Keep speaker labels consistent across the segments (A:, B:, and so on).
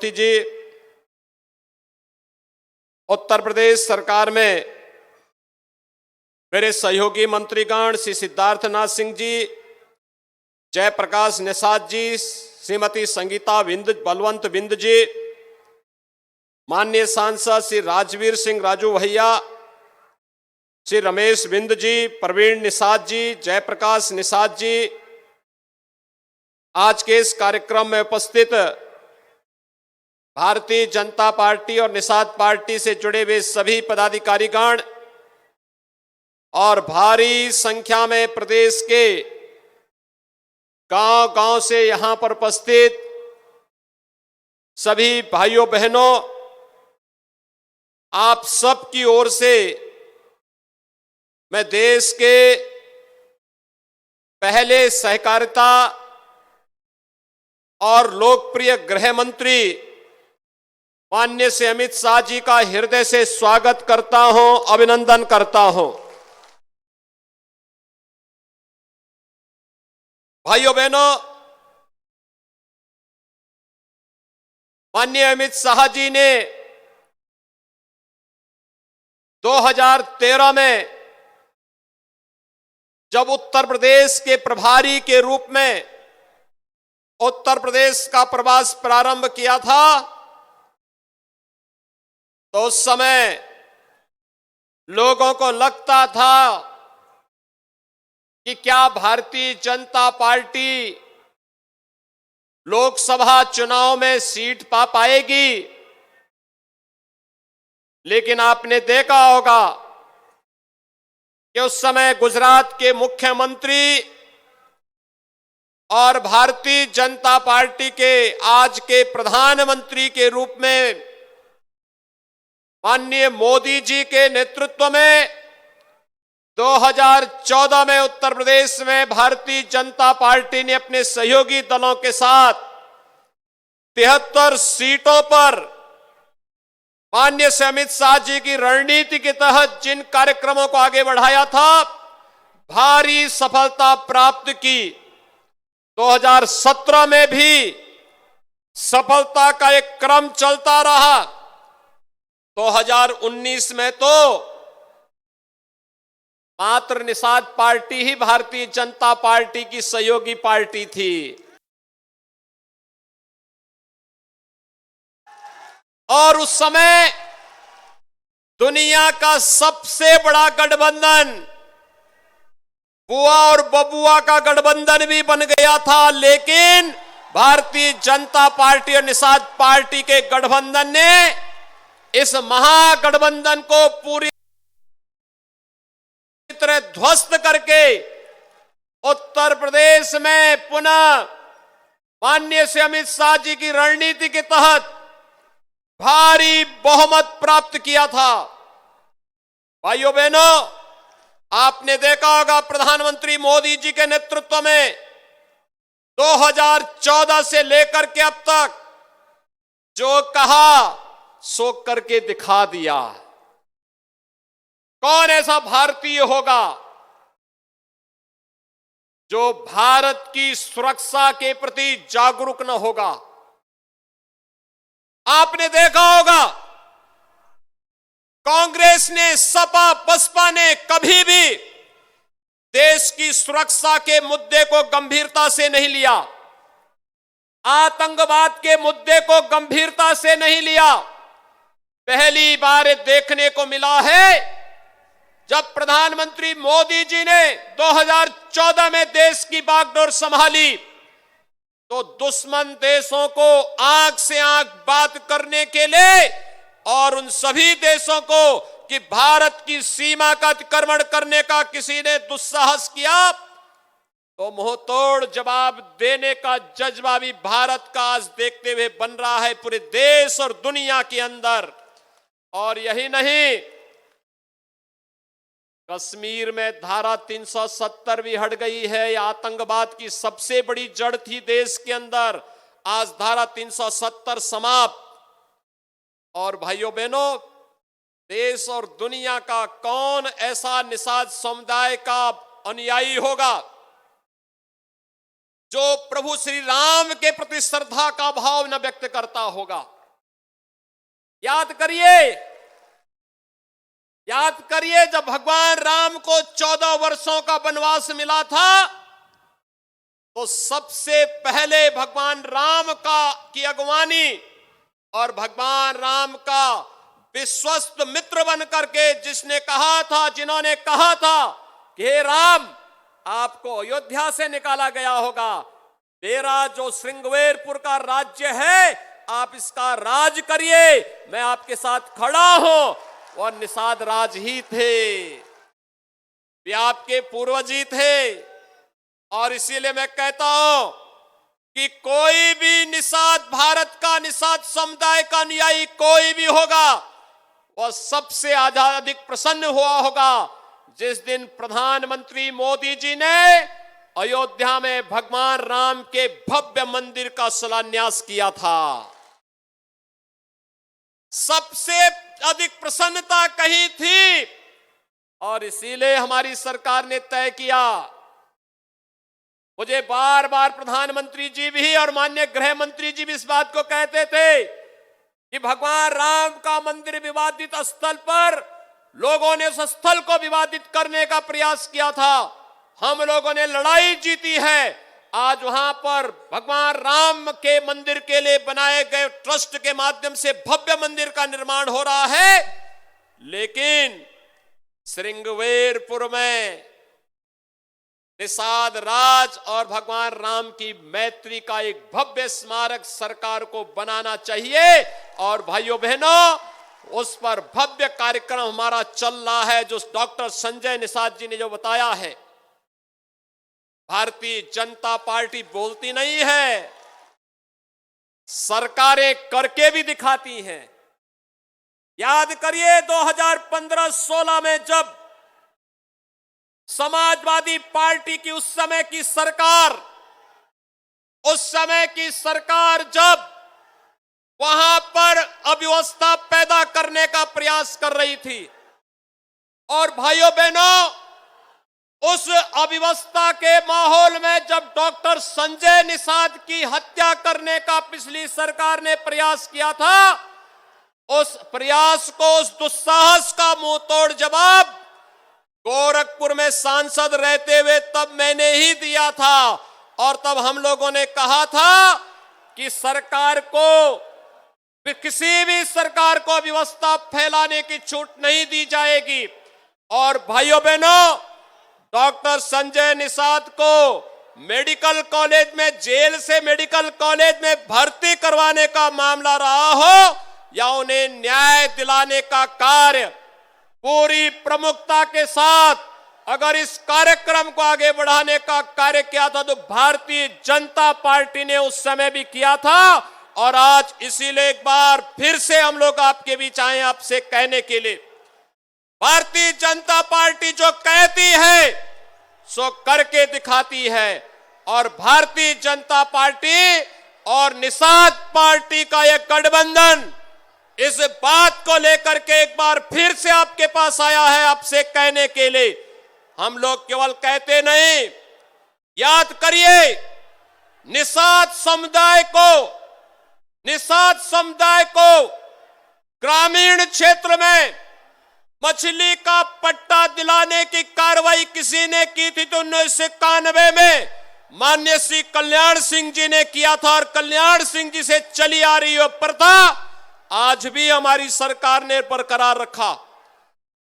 A: ज्योति जी, उत्तर प्रदेश सरकार में मेरे सहयोगी मंत्रीगण श्री सिद्धार्थनाथ सिंह जी, जयप्रकाश निषाद जी, श्रीमती संगीता बलवंत बिंद जी, माननीय सांसद श्री राजवीर सिंह राजू भैया, श्री रमेश बिंद जी, प्रवीण निषाद जी, जयप्रकाश निषाद जी, आज के इस कार्यक्रम में उपस्थित भारतीय जनता पार्टी और निषाद पार्टी से जुड़े हुए सभी पदाधिकारीगण और भारी संख्या में प्रदेश के गांव-गांव से यहां पर उपस्थित सभी भाइयों बहनों, आप सब की ओर से मैं देश के पहले सहकारिता और लोकप्रिय गृह मंत्री माननीय श्री अमित शाह जी का हृदय से स्वागत करता हूं, अभिनंदन करता हूं। भाइयों बहनों, माननीय अमित शाह जी ने 2013 में जब उत्तर प्रदेश के प्रभारी के रूप में उत्तर प्रदेश का प्रवास प्रारंभ किया था, तो उस समय लोगों को लगता था कि क्या भारतीय जनता पार्टी लोकसभा चुनाव में सीट पा पाएगी। लेकिन आपने देखा होगा कि उस समय गुजरात के मुख्यमंत्री और भारतीय जनता पार्टी के आज के प्रधानमंत्री के रूप में माननीय मोदी जी के नेतृत्व में 2014 में उत्तर प्रदेश में भारतीय जनता पार्टी ने अपने सहयोगी दलों के साथ 73 सीटों पर माननीय श्री अमित शाह जी की रणनीति के तहत जिन कार्यक्रमों को आगे बढ़ाया था, भारी सफलता प्राप्त की। 2017 में भी सफलता का एक क्रम चलता रहा। 2019 में तो मात्र निषाद पार्टी ही भारतीय जनता पार्टी की सहयोगी पार्टी थी। और उस समय दुनिया का सबसे बड़ा गठबंधन, बुआ और बबुआ का गठबंधन भी बन गया था, लेकिन भारतीय जनता पार्टी और निषाद पार्टी के गठबंधन ने इस महागठबंधन को पूरी तरह ध्वस्त करके उत्तर प्रदेश में पुनः माननीय श्री अमित शाह जी की रणनीति के तहत भारी बहुमत प्राप्त किया था। भाइयों बहनों, आपने देखा होगा प्रधानमंत्री मोदी जी के नेतृत्व में 2014 से लेकर के अब तक जो कहा सो करके दिखा दिया। कौन ऐसा भारतीय होगा जो भारत की सुरक्षा के प्रति जागरूक न होगा। आपने देखा होगा कांग्रेस ने, सपा बसपा ने कभी भी देश की सुरक्षा के मुद्दे को गंभीरता से नहीं लिया, आतंकवाद के मुद्दे को गंभीरता से नहीं लिया। पहली बार देखने को मिला है जब प्रधानमंत्री मोदी जी ने 2014 में देश की बागडोर संभाली, तो दुश्मन देशों को आंख से आंख बात करने के लिए और उन सभी देशों को कि भारत की सीमा का अतिक्रमण करने का किसी ने दुस्साहस किया, तो मुंहतोड़ जवाब देने का जज्बा भी भारत का आज देखते हुए बन रहा है पूरे देश और दुनिया के अंदर। और यही नहीं, कश्मीर में धारा 370 भी हट गई है। यह आतंकवाद की सबसे बड़ी जड़ थी देश के अंदर। आज धारा 370 समाप्त। और भाइयों बहनों, देश और दुनिया का कौन ऐसा निषाद समुदाय का अनुयायी होगा जो प्रभु श्री राम के प्रति श्रद्धा का भाव न व्यक्त करता होगा। याद करिए जब भगवान राम को 14 वर्षों का वनवास मिला था तो सबसे पहले भगवान राम की अगवानी और भगवान राम का विश्वस्त मित्र बन करके जिन्होंने कहा था कि हे राम, आपको अयोध्या से निकाला गया होगा, मेरा जो श्रृंगवेरपुर का राज्य है आप इसका राज करिए, मैं आपके साथ खड़ा हूं। और निषाद राज ही थे, वे आपके पूर्वज ही थे। और इसीलिए मैं कहता हूं कि कोई भी निषाद, भारत का निषाद समुदाय का अनुयायी कोई भी होगा, वह सबसे अधिक प्रसन्न हुआ होगा जिस दिन प्रधानमंत्री मोदी जी ने अयोध्या में भगवान राम के भव्य मंदिर का शिलान्यास किया था। सबसे अधिक प्रसन्नता कहीं थी और इसीलिए हमारी सरकार ने तय किया। मुझे बार बार प्रधानमंत्री जी भी और माननीय गृह मंत्री जी भी इस बात को कहते थे कि भगवान राम का मंदिर विवादित स्थल पर लोगों ने उस स्थल को विवादित करने का प्रयास किया था, हम लोगों ने लड़ाई जीती है। आज वहां पर भगवान राम के मंदिर के लिए बनाए गए ट्रस्ट के माध्यम से भव्य मंदिर का निर्माण हो रहा है, लेकिन श्रृंगवेरपुर में निषाद राज और भगवान राम की मैत्री का एक भव्य स्मारक सरकार को बनाना चाहिए। और भाइयों बहनों, उस पर भव्य कार्यक्रम हमारा चल रहा है जो डॉक्टर संजय निषाद जी ने जो बताया है। भारतीय जनता पार्टी बोलती नहीं है, सरकारें करके भी दिखाती हैं। याद करिए 2015-16 में जब समाजवादी पार्टी की उस समय की सरकार जब वहां पर अव्यवस्था पैदा करने का प्रयास कर रही थी और भाइयों बहनों, उस अव्यवस्था के माहौल में जब डॉक्टर संजय निषाद की हत्या करने का पिछली सरकार ने प्रयास किया था, उस प्रयास को, उस दुस्साहस का मुंह तोड़ जवाब गोरखपुर में सांसद रहते हुए तब मैंने ही दिया था। और तब हम लोगों ने कहा था कि सरकार को, किसी भी सरकार को व्यवस्था फैलाने की छूट नहीं दी जाएगी। और भाइयों बहनों, डॉक्टर संजय निषाद को मेडिकल कॉलेज में, जेल से मेडिकल कॉलेज में भर्ती करवाने का मामला रहा हो या उन्हें न्याय दिलाने का कार्य, पूरी प्रमुखता के साथ अगर इस कार्यक्रम को आगे बढ़ाने का कार्य किया था तो भारतीय जनता पार्टी ने उस समय भी किया था। और आज इसीलिए एक बार फिर से हम लोग आपके बीच आए आपसे कहने के लिए, भारतीय जनता पार्टी जो कहती है सो करके दिखाती है। और भारतीय जनता पार्टी और निषाद पार्टी का यह गठबंधन इस बात को लेकर के एक बार फिर से आपके पास आया है आपसे कहने के लिए। हम लोग केवल कहते नहीं, याद करिए निषाद समुदाय को ग्रामीण क्षेत्र में मछली का पट्टा दिलाने की कार्रवाई किसी ने की थी तो 1991 में माननीय श्री कल्याण सिंह जी ने किया था। और कल्याण सिंह जी से चली आ रही है प्रथा आज भी हमारी सरकार ने बरकरार रखा।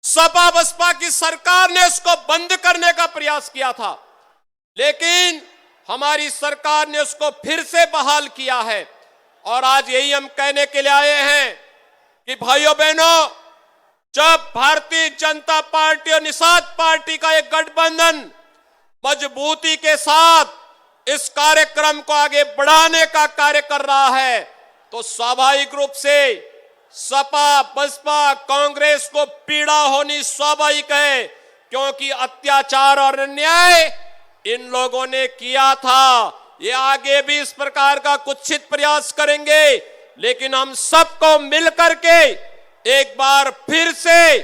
A: सपा बसपा की सरकार ने उसको बंद करने का प्रयास किया था, लेकिन हमारी सरकार ने उसको फिर से बहाल किया है। और आज यही हम कहने के लिए आए हैं कि भाइयों बहनों, जब भारतीय जनता पार्टी और निषाद पार्टी का एक गठबंधन मजबूती के साथ इस कार्यक्रम को आगे बढ़ाने का कार्य कर रहा है तो स्वाभाविक रूप से सपा बसपा कांग्रेस को पीड़ा होनी स्वाभाविक है, क्योंकि अत्याचार और अन्याय इन लोगों ने किया था। ये आगे भी इस प्रकार का कुत्सित प्रयास करेंगे, लेकिन हम सबको मिलकर के एक बार फिर से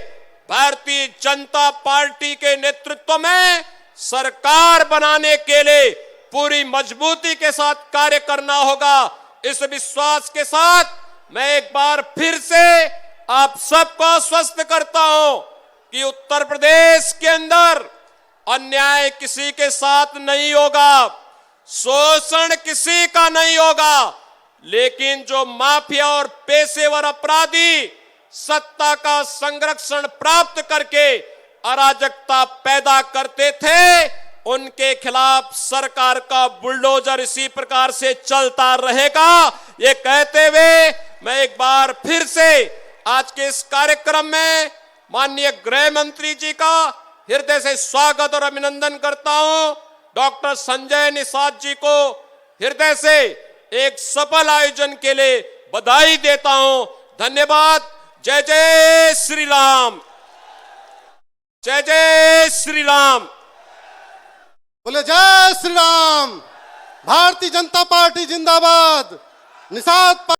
A: भारतीय जनता पार्टी के नेतृत्व में सरकार बनाने के लिए पूरी मजबूती के साथ कार्य करना होगा। इस विश्वास के साथ मैं एक बार फिर से आप सबको आश्वस्त करता हूं कि उत्तर प्रदेश के अंदर अन्याय किसी के साथ नहीं होगा, शोषण किसी का नहीं होगा, लेकिन जो माफिया और पेशेवर अपराधी सत्ता का संरक्षण प्राप्त करके अराजकता पैदा करते थे, उनके खिलाफ सरकार का बुलडोजर इसी प्रकार से चलता रहेगा। ये कहते हुए मैं एक बार फिर से आज के इस कार्यक्रम में माननीय गृह मंत्री जी का हृदय से स्वागत और अभिनंदन करता हूं। डॉक्टर संजय निषाद जी को हृदय से एक सफल आयोजन के लिए बधाई देता हूं। धन्यवाद। जय जय श्री राम, जय जय श्री राम।
B: बोले जय श्री राम। भारतीय जनता पार्टी जिंदाबाद। निषाद